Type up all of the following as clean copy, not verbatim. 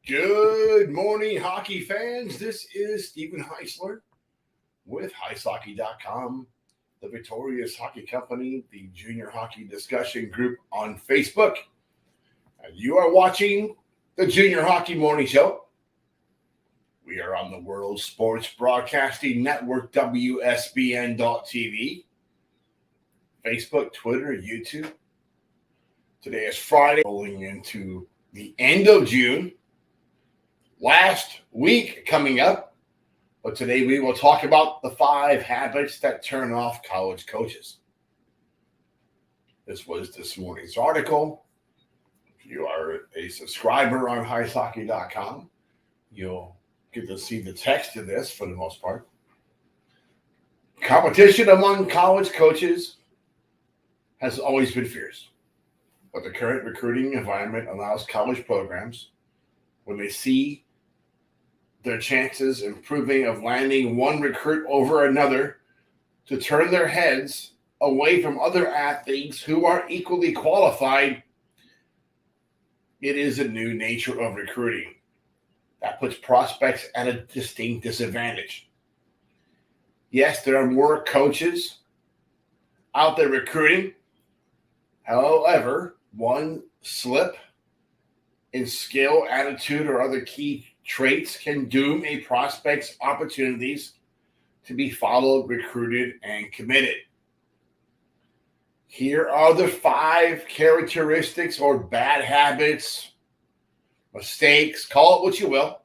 Good morning, hockey fans. This is Stephen Heisler with HeisHockey.com, the Victorious Hockey Company, the junior hockey discussion group on Facebook. And you are watching the Junior Hockey Morning Show. We are on the World Sports Broadcasting Network, WSBN.TV, Facebook, Twitter, YouTube. Today is Friday, rolling into the end of June. Last week coming up, but today we will talk about the 5 habits that turn off college coaches. This was this morning's article. If you are a subscriber on HeisHockey.com, you'll get to see the text of this for the most part. Competition among college coaches has always been fierce, but the current recruiting environment allows college programs, when they see their chances improving of landing one recruit over another, to turn their heads away from other athletes who are equally qualified. It is a new nature of recruiting that puts prospects at a distinct disadvantage. Yes, there are more coaches out there recruiting. However, one slip in skill, attitude, or other key traits can doom a prospect's opportunities to be followed, recruited, and committed. Here are the 5 characteristics or bad habits, mistakes, call it what you will,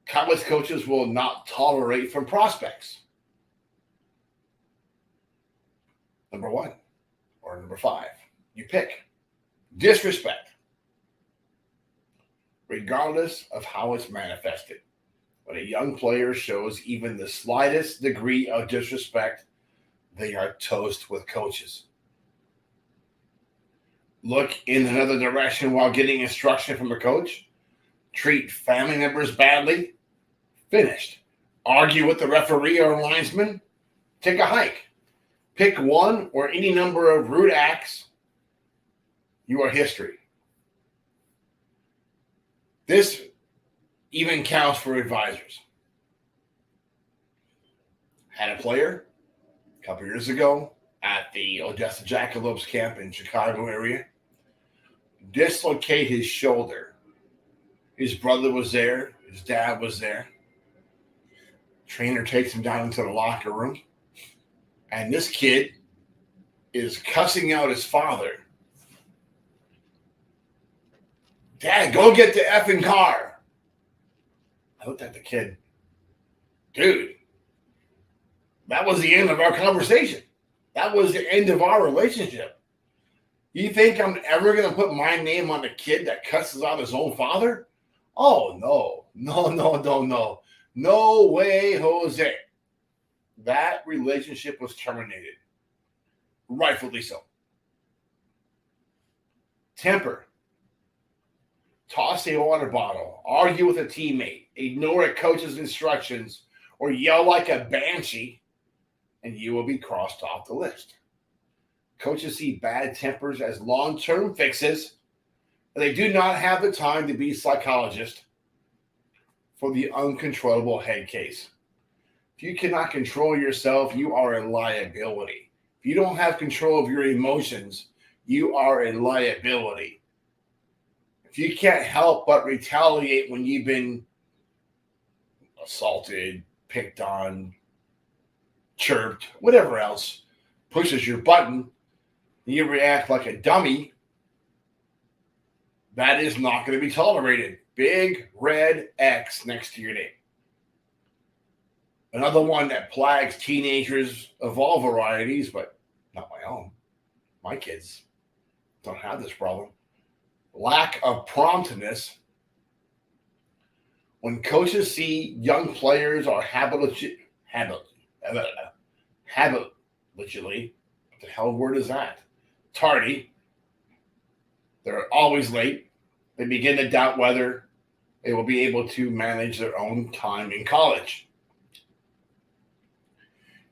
college coaches will not tolerate from prospects. Number 1 or number 5, you pick. Disrespect. Regardless of how it's manifested, when a young player shows even the slightest degree of disrespect, they are toast with coaches. Look in another direction while getting instruction from a coach. Treat family members badly. Finished. Argue with the referee or linesman. Take a hike. Pick one or any number of rude acts. You are history. This even counts for advisors. Had a player a couple years ago at the Odessa Jackalopes camp in Chicago area dislocate his shoulder. His brother was there. His dad was there. Trainer takes him down into the locker room. And this kid is cussing out his father. Dad, go get the effing car. I looked at the kid. Dude, that was the end of our conversation. That was the end of our relationship. You think I'm ever going to put my name on the kid that cusses out his own father? Oh, no. No. No way, Jose. That relationship was terminated. Rightfully so. Temper. Toss a water bottle, argue with a teammate, ignore a coach's instructions, or yell like a banshee, and you will be crossed off the list. Coaches see bad tempers as long-term fixes, and they do not have the time to be psychologists for the uncontrollable head case. If you cannot control yourself, you are a liability. If you don't have control of your emotions, you are a liability. If you can't help but retaliate when you've been assaulted, picked on, chirped, whatever else pushes your button, and you react like a dummy, that is not going to be tolerated. Big red X next to your name. Another one that plagues teenagers of all varieties, but not my own. My kids don't have this problem. Lack of promptness. When coaches see young players are habitually, what the hell word is that? tardy. They're always late. They begin to doubt whether they will be able to manage their own time in college.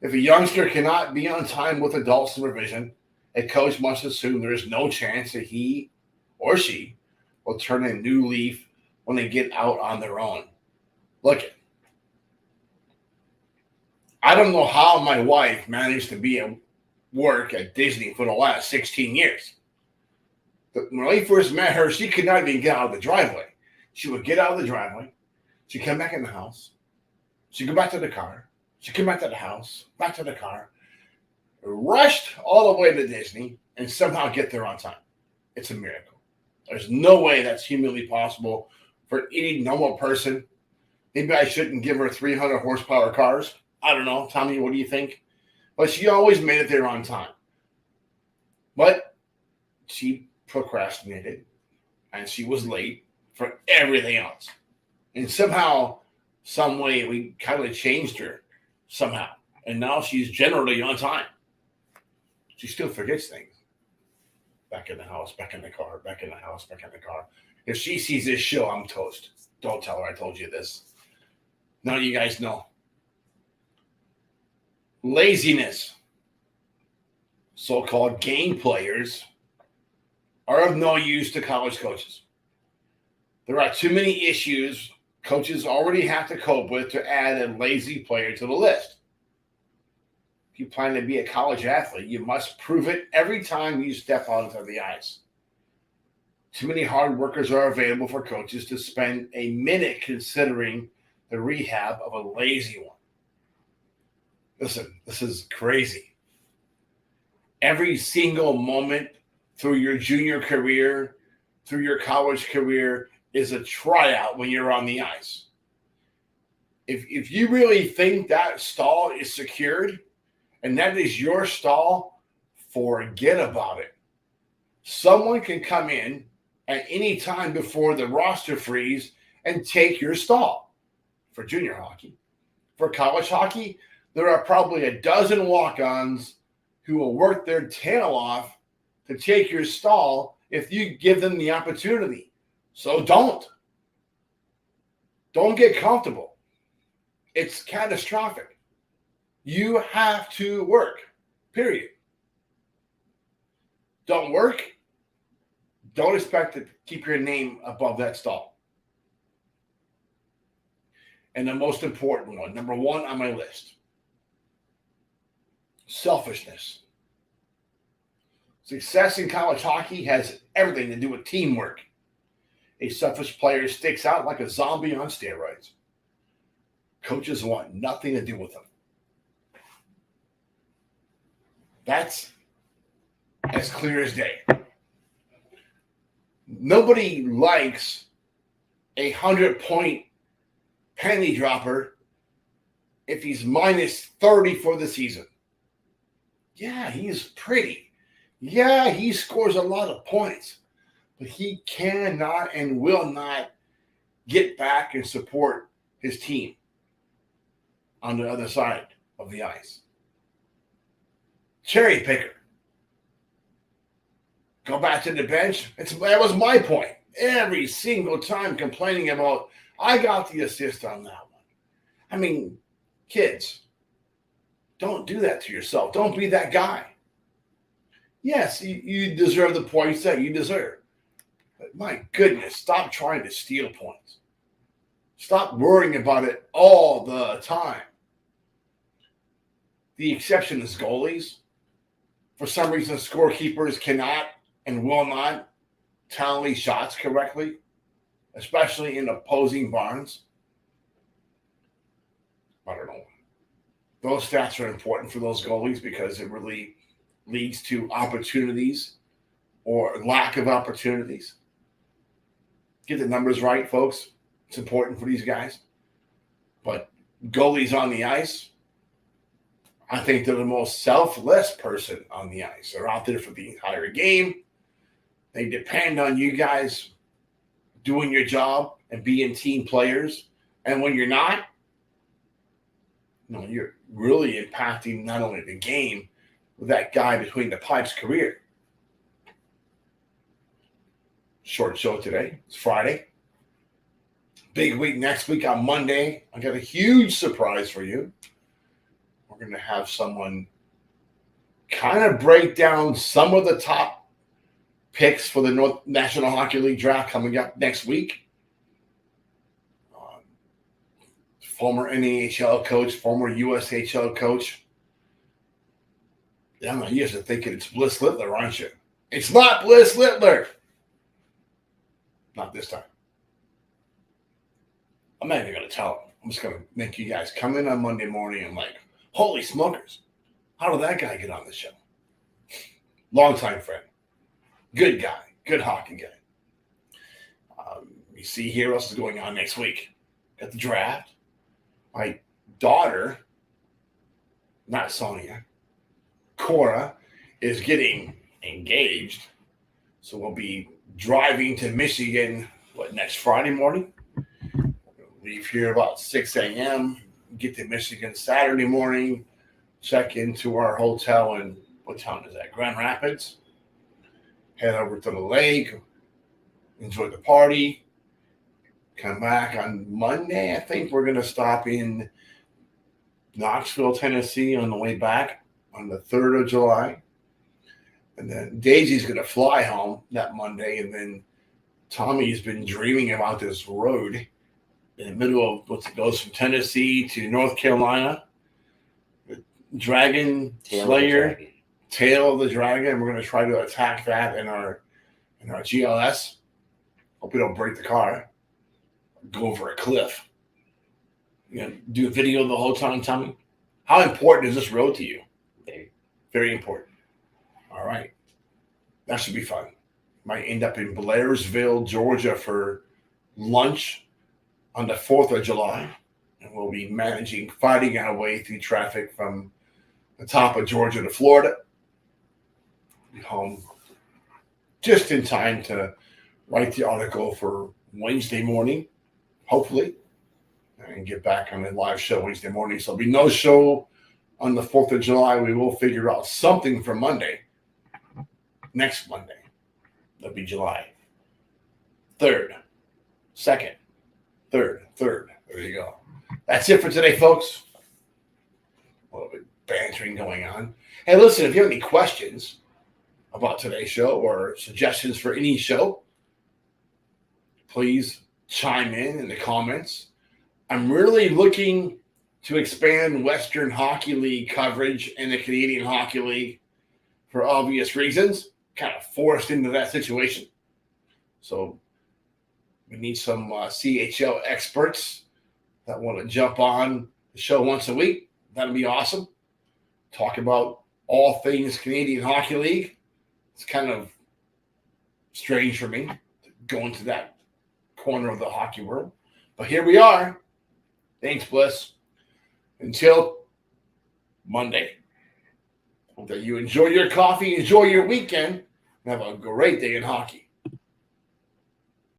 If a youngster cannot be on time with adult supervision, a coach must assume there is no chance that he or she will turn a new leaf when they get out on their own. Look, I don't know how my wife managed to be at work at Disney for the last 16 years. But when I first met her, she could not even get out of the driveway. She would get out of the driveway. She'd come back in the house. She'd go back to the car. She'd come back to the house, back to the car, rushed all the way to Disney, and somehow get there on time. It's a miracle. There's no way that's humanly possible for any normal person. Maybe I shouldn't give her 300 horsepower cars. I don't know. Tommy, what do you think? But she always made it there on time. But she procrastinated, and she was late for everything else. And somehow, some way, we kind of changed her somehow. And now she's generally on time. She still forgets things. Back in the house, back in the car, back in the house, back in the car. If she sees this show, I'm toast. Don't tell her I told you this. None of you guys know. Laziness. So-called game players are of no use to college coaches. There are too many issues coaches already have to cope with to add a lazy player to the list. If you plan to be a college athlete, you must prove it every time you step onto the ice. Too many hard workers are available for coaches to spend a minute considering the rehab of a lazy one. Listen, this is crazy. Every single moment through your junior career, through your college career, is a tryout when you're on the ice. If you really think that stall is secured and that is your stall, forget about it. Someone can come in at any time before the roster freeze and take your stall. For junior hockey. For college hockey, there are probably a dozen walk-ons who will work their tail off to take your stall if you give them the opportunity. So don't get comfortable. It's catastrophic. You have to work, period. Don't work. Don't expect to keep your name above that stall. And the most important one, number one on my list, selfishness. Success in college hockey has everything to do with teamwork. A selfish player sticks out like a zombie on steroids. Coaches want nothing to do with them. That's as clear as day. Nobody likes a 100-point penny dropper if he's minus 30 for the season. Yeah, he's pretty. Yeah, he scores a lot of points. But he cannot and will not get back and support his team on the other side of the ice. Cherry picker. Go back to the bench. That was my point. Every single time complaining about, I got the assist on that one. I mean, kids, don't do that to yourself. Don't be that guy. Yes, you deserve the points that you deserve. But my goodness, stop trying to steal points. Stop worrying about it all the time. The exception is goalies. For some reason, scorekeepers cannot and will not tally shots correctly, especially in opposing barns. I don't know. Those stats are important for those goalies because it really leads to opportunities or lack of opportunities. Get the numbers right, folks. It's important for these guys. But goalies on the ice, I think they're the most selfless person on the ice. They're out there for the entire game. They depend on you guys doing your job and being team players. And when you're not, you're really impacting not only the game, but that guy between the pipes' career. Short show today. It's Friday. Big week next week on Monday. I got a huge surprise for you. We're going to have someone kind of break down some of the top picks for the North National Hockey League draft coming up next week. Former NAHL coach, former USHL coach. Yeah, you guys are thinking it's Bliss Littler, aren't you? It's not Bliss Littler. Not this time. I'm not even going to tell him. I'm just going to make you guys come in on Monday morning and like, holy smokers, how did that guy get on the show? Longtime friend. Good guy. Good hockey guy. You see here what else is going on next week. Got the draft. My daughter, not Sonia, Cora, is getting engaged. So we'll be driving to Michigan, next Friday morning? Leave here about 6 a.m., get to Michigan Saturday morning, check into our hotel in, what town is that? Grand Rapids. Head over to the lake, enjoy the party. Come back on Monday. I think we're going to stop in Knoxville, Tennessee on the way back on the 3rd of July. And then Daisy's going to fly home that Monday. And then Tommy's been dreaming about this road in the middle of what goes from Tennessee to North Carolina. The Dragon Slayer, Tail of the Dragon. We're going to try to attack that in our GLS. Hope we don't break the car. Go over a cliff. Do a video the whole time, Tommy. How important is this road to you? Very, very important. All right. That should be fun. Might end up in Blairsville, Georgia for lunch on the 4th of July. And we'll be fighting our way through traffic from the top of Georgia to Florida. Be home just in time to write the article for Wednesday morning, hopefully, and get back on the live show Wednesday morning. So there'll be no show on the 4th of July. We will figure out something for Monday. Next Monday. That'll be July 3rd, 2nd, 3rd. There you go. That's it for today, folks. A little bit bantering going on. Hey, listen, if you have any questions about today's show or suggestions for any show, please chime in the comments. I'm really looking to expand Western Hockey League coverage in the Canadian Hockey League for obvious reasons. Kind of forced into that situation. So we need some CHL experts that want to jump on the show once a week. That'd be awesome. Talk about all things Canadian Hockey League. It's kind of strange for me to go into that corner of the hockey world. But here we are. Thanks, Bliss. Until Monday. Hope that you enjoy your coffee, enjoy your weekend, and have a great day in hockey.